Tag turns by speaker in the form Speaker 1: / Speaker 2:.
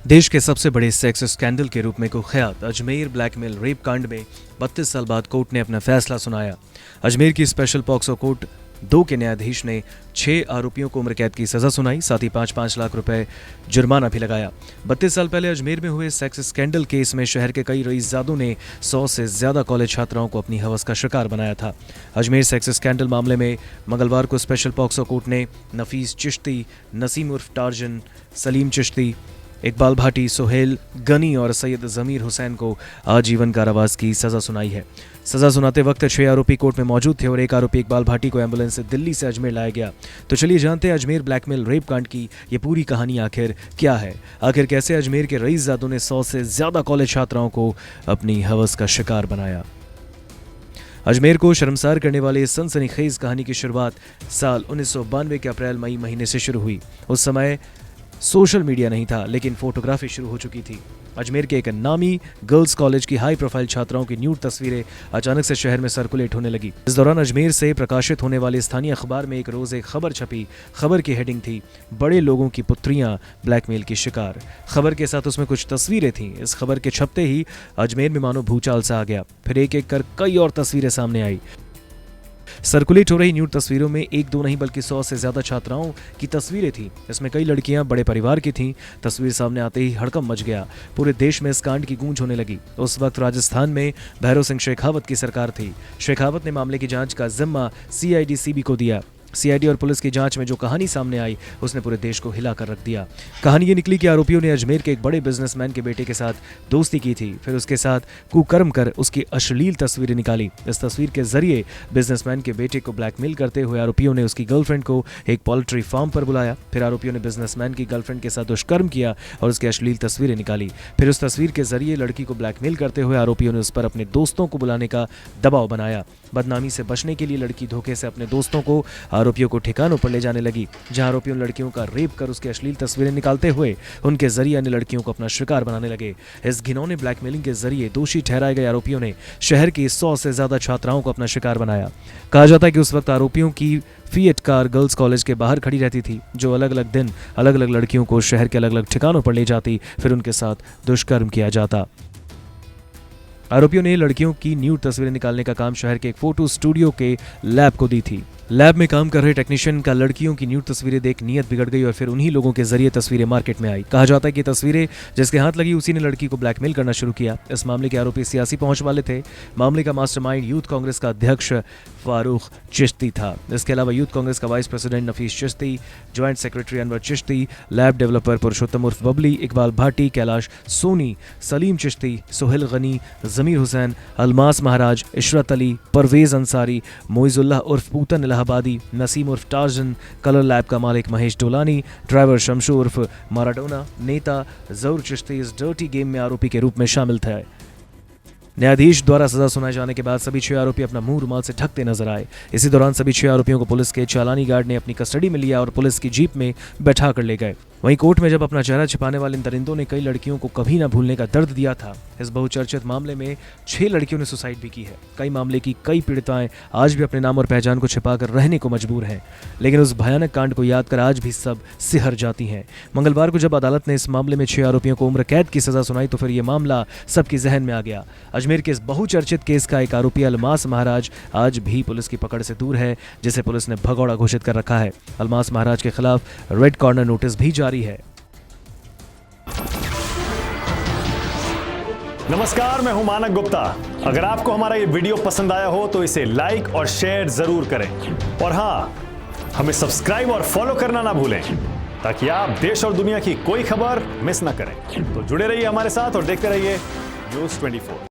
Speaker 1: देश के सबसे बड़े सेक्स स्कैंडल के रूप में कुख्यात अजमेर ब्लैकमेल रेप कांड में 32 साल बाद कोर्ट ने अपना फैसला सुनाया। अजमेर की स्पेशल पॉक्सो कोर्ट 2 के न्यायाधीश ने 6 आरोपियों को उम्र कैद की सजा सुनाई, साथ ही 5-5 लाख रुपए जुर्माना भी लगाया। 32 साल पहले अजमेर में हुए सेक्स स्कैंडल केस में शहर के कई रईसजादों ने 100 से ज्यादा कॉलेज छात्राओं को अपनी हवस का शिकार बनाया था। अजमेर सेक्स स्कैंडल मामले में मंगलवार को स्पेशल पॉक्सो कोर्ट ने नफीस चिश्ती, नसीम उर्फ टार्जन, सलीम चिश्ती, इकबाल भाटी, सोहेल गनी और सैयद जमीर हुसैन को आजीवन कारावास की सजा सुनाई है। सजा सुनाते वक्त 6 आरोपी कोर्ट में मौजूद थे और एक आरोपी इकबाल भाटी को एम्बुलेंस से दिल्ली से अजमेर लाया गया। तो चलिए जानते हैं अजमेर ब्लैकमेल रेप कांड की ये पूरी कहानी आखिर क्या है। आखिर कैसे अजमेर के रईसजादों ने 100 से ज्यादा कॉलेज छात्राओं को अपनी हवस का शिकार बनाया। अजमेर को शर्मसार करने वाली इस सनसनीखेज कहानी की शुरुआत साल 1992 के अप्रैल मई महीने से शुरू हुई। उस समय सोशल मीडिया नहीं था, लेकिन फोटोग्राफी शुरू हो चुकी थी। अजमेर के एक नामी गर्ल्स कॉलेज की हाई प्रोफाइल छात्राओं की न्यूड तस्वीरें अचानक से शहर में सर्कुलेट होने लगी। इस दौरान अजमेर से प्रकाशित होने वाले स्थानीय अखबार में एक रोज एक खबर छपी। खबर की हेडिंग थी, बड़े लोगों की पुत्रियां ब्लैकमेल की शिकार। खबर के साथ उसमें कुछ तस्वीरें थीं। इस खबर के छपते ही अजमेर में मानो भूचाल सा आ गया। फिर एक एक कर कई और तस्वीरें सामने आई। सर्कुलेट हो रही न्यूड तस्वीरों में 1-2 नहीं बल्कि 100 से ज्यादा छात्राओं की तस्वीरें थीं। इसमें कई लड़कियां बड़े परिवार की थीं। तस्वीर सामने आते ही हड़कंप मच गया। पूरे देश में इस कांड की गूंज होने लगी। उस वक्त राजस्थान में भैरव सिंह शेखावत की सरकार थी। शेखावत ने मामले की जांच का जिम्मा सीआईडी सीबी को दिया। सीआईडी और पुलिस की जांच में जो कहानी सामने आई उसने पूरे देश को हिला कर रख दिया। कहानी ये निकली कि आरोपियों ने अजमेर के एक बड़े बिजनेसमैन के बेटे के साथ दोस्ती की थी, फिर उसके साथ कुकर्म कर उसकी अश्लील तस्वीरें निकाली। इस तस्वीर के जरिए बिजनेसमैन के बेटे को ब्लैकमेल करते हुए आरोपियों ने उसकी गर्लफ्रेंड को एक पोल्ट्री फार्म पर बुलाया। फिर आरोपियों ने बिजनेसमैन की गर्लफ्रेंड के साथ दुष्कर्म किया और उसकी अश्लील तस्वीरें निकाली। फिर उस तस्वीर के जरिए लड़की को ब्लैकमेल करते हुए आरोपियों ने उस पर अपने दोस्तों को बुलाने का दबाव बनाया। बदनामी से बचने के लिए लड़की धोखे से अपने दोस्तों को आरोपियों को ठिकानों पर ले जाने लगी, जहां आरोपियों ने लड़कियों का रेप कर उसकी अश्लील तस्वीरें निकालते हुए उनके जरिए अन्य लड़कियों को अपना शिकार बनाने लगे। इस घिनौने ब्लैकमेलिंग के जरिए दोषी ठहराए गए आरोपियों ने शहर की 100 से ज्यादा छात्राओं को अपना शिकार बनाया। कहा जाता है कि उस वक्त आरोपियों की फिएट कार गर्ल्स कॉलेज के बाहर खड़ी रहती थी, जो अलग अलग दिन अलग अलग लड़कियों को शहर के अलग अलग ठिकानों पर ले जाती, फिर उनके साथ दुष्कर्म किया जाता। आरोपियों ने लड़कियों की न्यूड तस्वीरें निकालने का काम शहर के एक फोटो स्टूडियो के लैब को दी थी। लैब में काम कर रहे टेक्नीशियन का लड़कियों की न्यूड तस्वीरें देख नीयत बिगड़ गई और फिर उन्हीं लोगों के जरिए तस्वीरें मार्केट में आई। कहा जाता है कि तस्वीरें जिसके हाथ लगी उसी ने लड़की को ब्लैकमेल करना शुरू किया। इस मामले के आरोपी सियासी पहुंच वाले थे। मामले का मास्टरमाइंड यूथ कांग्रेस का अध्यक्ष फारूक चिश्ती था। इसके अलावा यूथ कांग्रेस का vice president Nafees Chishti, joint secretary Anwar Chishti, lab developer Purushottam उर्फ बबली, इकबाल भाटी, कैलाश सोनी, सलीम चिश्ती, सोहेल गनी, जमीर हुसैन, अलमास महाराज, इशरत अली, परवेज अंसारी, मोइजुल्लाह उर्फ पूतन इलाहाबादी, नसीम उर्फ टार्जन, कलर लैब का मालिक महेश डोलानी, ड्राइवर शमशू उर्फ माराडोना, नेता जरूर चिश्ती इस डर्टी गेम में आरोपी के रूप में शामिल थे। न्यायाधीश द्वारा सजा सुनाए जाने के बाद सभी 6 आरोपी अपना मुंह रुमाल से ढकते नजर आए। इसी दौरान सभी 6 आरोपियों को पुलिस के चालानी गार्ड ने अपनी कस्टडी में लिया और पुलिस की जीप में बैठा कर ले गए। वहीं कोर्ट में जब अपना चेहरा छिपाने वाले इन दरिंदों ने कई लड़कियों को कभी ना भूलने का दर्द दिया था। इस बहुचर्चित मामले में 6 लड़कियों ने सुसाइड भी की है। कई मामले की कई पीड़िताएं आज भी अपने नाम और पहचान को छिपाकर रहने को मजबूर हैं, लेकिन उस भयानक कांड को याद कर आज भी सब सिहर जाती हैं। मंगलवार को जब अदालत ने इस मामले में 6 आरोपियों को उम्र कैद की सजा सुनाई तो फिर यह मामला सबके जहन में आ गया। अजमेर के इस बहुचर्चित केस का एक आरोपी अलमास महाराज आज भी पुलिस की पकड़ से दूर है, जिसे पुलिस ने भगौड़ा घोषित कर रखा है। अलमास महाराज के खिलाफ रेड कॉर्नर नोटिस भी जारी है।
Speaker 2: नमस्कार, मैं हूं मानक गुप्ता। अगर आपको हमारा ये वीडियो पसंद आया हो तो इसे लाइक और शेयर जरूर करें, और हाँ, हमें सब्सक्राइब और फॉलो करना ना भूलें ताकि आप देश और दुनिया की कोई खबर मिस ना करें। तो जुड़े रहिए हमारे साथ और देखते रहिए न्यूज़ 24।